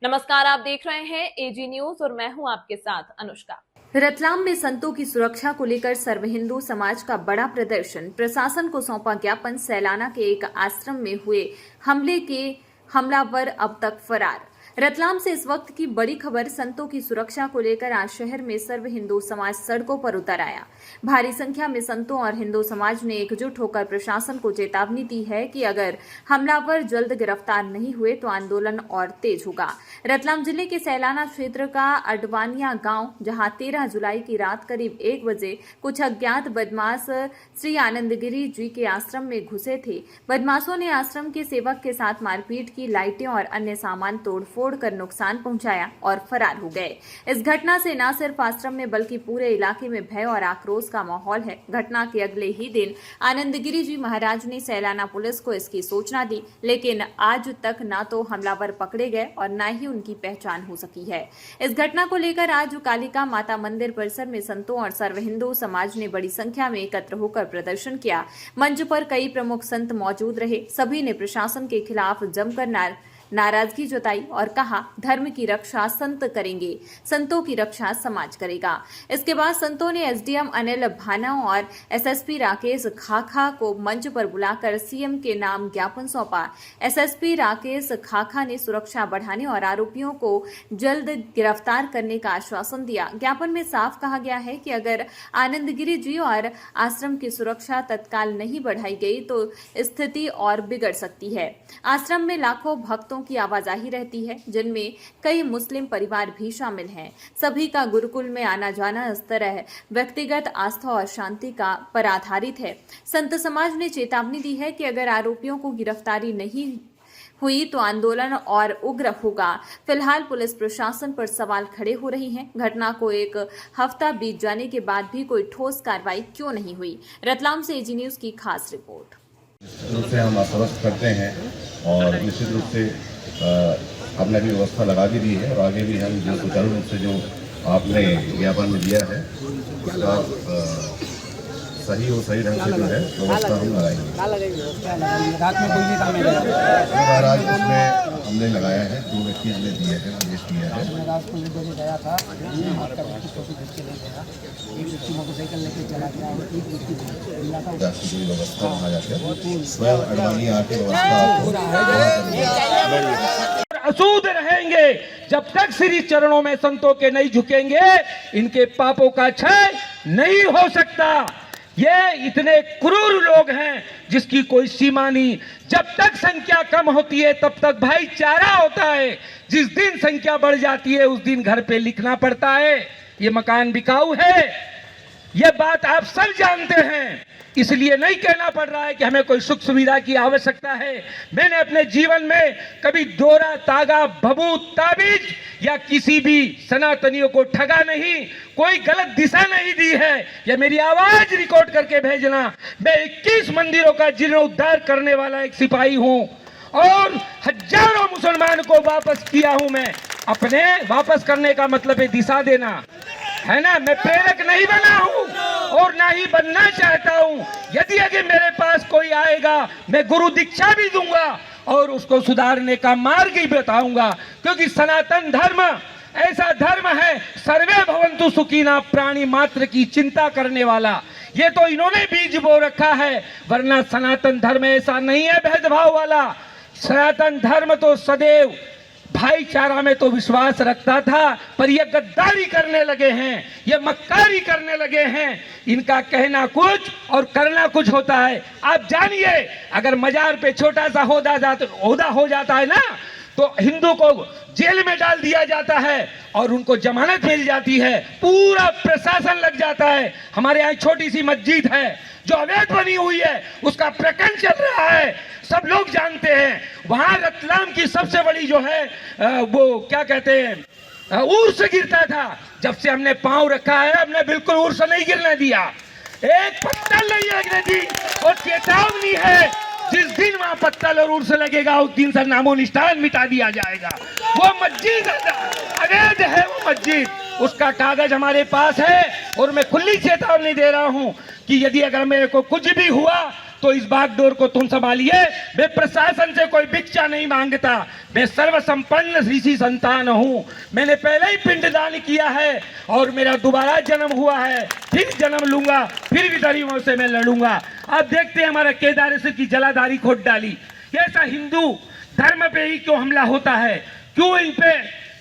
नमस्कार, आप देख रहे हैं एजी न्यूज और मैं हूं आपके साथ अनुष्का। रतलाम में संतों की सुरक्षा को लेकर सर्व हिंदू समाज का बड़ा प्रदर्शन। प्रशासन को सौंपा ज्ञापन। सैलाना के एक आश्रम में हुए हमले के हमलावर अब तक फरार। रतलाम से इस वक्त की बड़ी खबर। संतों की सुरक्षा को लेकर आज शहर में सर्व हिंदू समाज सड़कों पर उतर आया। भारी संख्या में संतों और हिंदू समाज ने एकजुट होकर प्रशासन को चेतावनी दी है कि अगर हमलावर जल्द गिरफ्तार नहीं हुए तो आंदोलन और तेज होगा। रतलाम जिले के सैलाना क्षेत्र का अडवानिया गांव, जहां 13 जुलाई की रात करीब 1 बजे कुछ अज्ञात बदमाश श्री आनंदगिरी जी के आश्रम में घुसे थे। बदमाशों ने आश्रम के सेवक के साथ मारपीट की, लाइटें और अन्य सामान तोड़फोड़ कर नुकसान पहुंचाया और फरार हो गए। इस घटना से न सिर्फ आश्रम में बल्कि पूरे इलाके में भय और आक्रोश का माहौल है। घटना के अगले ही दिन आनंदगिरी जी महाराज ने सैलाना पुलिस को इसकी सूचना दी, लेकिन आज तक न तो हमलावर पकड़े गए और न ही उनकी पहचान हो सकी है। इस घटना को लेकर आज कालिका माता मंदिर परिसर में संतों और सर्व हिंदू समाज ने बड़ी संख्या में एकत्र होकर प्रदर्शन किया। मंच पर कई प्रमुख संत मौजूद रहे। सभी ने प्रशासन के खिलाफ जमकर नाराजगी जताई और कहा, धर्म की रक्षा संत करेंगे, संतों की रक्षा समाज करेगा। इसके बाद संतों ने एसडीएम अनिल भाना और एसएसपी राकेश खाखा को मंच पर बुलाकर सीएम के नाम ज्ञापन सौंपा। एसएसपी राकेश खाखा ने सुरक्षा बढ़ाने और आरोपियों को जल्द गिरफ्तार करने का आश्वासन दिया। ज्ञापन में साफ कहा गया है कि अगर आनंदगिरी जी और आश्रम की सुरक्षा तत्काल नहीं बढ़ाई गई तो स्थिति और बिगड़ सकती है। आश्रम में लाखों भक्तों की आवाजाही रहती है, जिनमें कई मुस्लिम परिवार भी शामिल हैं। सभी का गुरुकुल में आना जाना इस तरह व्यक्तिगत आस्था और शांति का पर आधारित है। संत समाज ने चेतावनी दी है कि अगर आरोपियों को गिरफ्तारी नहीं हुई तो आंदोलन और उग्र होगा। फिलहाल पुलिस प्रशासन पर सवाल खड़े हो रही हैं। घटना को एक हफ्ता बीत जाने के बाद भी कोई ठोस कार्रवाई क्यों नहीं हुई। रतलाम से एजी न्यूज की खास रिपोर्ट। रूप से हम आश्वस्त करते हैं और निश्चित रूप से हमने भी व्यवस्था लगा भी दी है और आगे भी हम जो सुचारू रूप से जो आपने ज्ञापन में दिया है उसका सही और सही ढंग से जो है व्यवस्था हम लगाएंगे। रात में कोई नहीं काम महाराज उसमें हमने लगाया है, 2 व्यक्ति हमने दिए हैं, आदेश दिया है। रात को गया था, एक व्यक्ति मोटरसाइकिल लेके चला गया और एक व्यक्ति राष्ट्रीय व्यवस्था वहाँ जाकर स्वयं अडवाणी आके व्यवस्था असूद रहेंगे जब तक श्री चरणों में संतों के नहीं झुकेंगे, इनके पापों का क्षय नहीं हो सकता। ये इतने क्रूर लोग हैं जिसकी कोई सीमा नहीं। जब तक संख्या कम होती है तब तक भाईचारा होता है। जिस दिन संख्या बढ़ जाती है उस दिन घर पे लिखना पड़ता है ये मकान बिकाऊ है। ये बात आप सब जानते हैं, इसलिए नहीं कहना पड़ रहा है कि हमें कोई सुख सुविधा की आवश्यकता है। मैंने अपने जीवन में कभी डोरा, तागा, भभूत, ताबीज या किसी भी सनातनियों को ठगा नहीं, कोई गलत दिशा नहीं दी है। यह मेरी आवाज रिकॉर्ड करके भेजना। मैं 21 मंदिरों का जीर्णोद्धार करने वाला एक सिपाही हूं और हजारों मुसलमान को वापस किया हूं। मैं अपने वापस करने का मतलब है दिशा देना, है ना। मैं प्रेरक नहीं बना हूं और ना ही बनना चाहता हूं। यदि मेरे पास कोई आएगा मैं गुरु दीक्षा भी दूंगा और उसको सुधारने का मार्ग ही बताऊंगा, क्योंकि सनातन धर्म ऐसा धर्म है, सर्वे भवन्तु सुखिनः, प्राणी मात्र की चिंता करने वाला। ये तो इन्होंने बीज बो रखा है, वरना सनातन धर्म ऐसा नहीं है भेदभाव वाला। सनातन धर्म तो सदैव भाईचारा में तो विश्वास रखता था, पर ये गद्दारी करने लगे हैं, ये मक्कारी करने लगे हैं। इनका कहना कुछ और करना कुछ होता है। आप जानिए, अगर मजार पे छोटा सा ओहदा हो जाता है ना, तो हिंदू को जेल में डाल दिया जाता है और उनको जमानत मिल जाती है, पूरा प्रशासन लग जाता है। हमारे यहाँ छोटी सी मस्जिद है जो अवैध बनी हुई है, उसका प्रकरण चल रहा है, सब लोग जानते हैं। वहां रतलाम की सबसे बड़ी जो है वो क्या कहते हैं उर्स गिरता था। जब से हमने पांव रखा है हमने बिल्कुल उर्स नहीं गिरने दिया, एक पत्थर नहीं लगने दी। और चेतावनी है, जिस दिन वहां पत्थर और उर्स लगेगा उस दिन से नामो निशान मिटा दिया जाएगा। वो मस्जिद अवैध है, वो मस्जिद, उसका कागज हमारे पास है और मैं खुली चेतावनी दे रहा हूं कि यदि अगर मेरे को कुछ भी हुआ तो इस बागडोर को तुम संभालिए। मैं प्रशासन से कोई भिक्षा नहीं मांगता, मैं सर्वसंपन्न ऋषि संतान हूं। मैंने पहले ही पिंडदान किया है और मेरा दोबारा जन्म हुआ है, फिर जन्म लूंगा, फिर विदर्भियों से मैं लड़ूंगा। आप देखते हैं हमारा केदारेश्वर की जलाधारी खोद डाली। ऐसा हिंदू धर्म पे ही क्यों हमला होता है? क्यों इन पे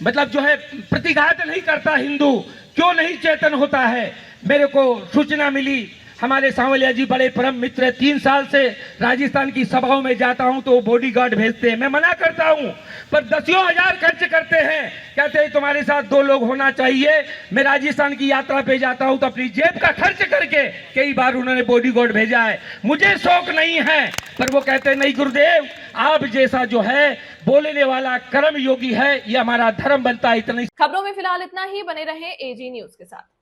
मतलब जो है प्रतिघात नहीं करता हिंदू? क्यों नहीं चेतन होता है? मेरे को सूचना मिली, हमारे सांवलिया जी बड़े परम मित्र है, 3 साल से राजस्थान की सभाओं में जाता हूं तो वो बॉडीगार्ड भेजते हैं। मैं मना करता हूं, पर 10,000 खर्च करते हैं, कहते हैं तुम्हारे साथ 2 लोग होना चाहिए। मैं राजस्थान की यात्रा पे जाता हूं तो अपनी जेब का खर्च करके कई बार उन्होंने बॉडीगार्ड भेजा है। मुझे शौक नहीं है, पर वो कहते हैं नहीं गुरुदेव, आप जैसा जो है बोलने वाला कर्म योगी है, ये हमारा धर्म बनता है। इतना खबरों में फिलहाल इतना ही। बने रहें एजी न्यूज के साथ।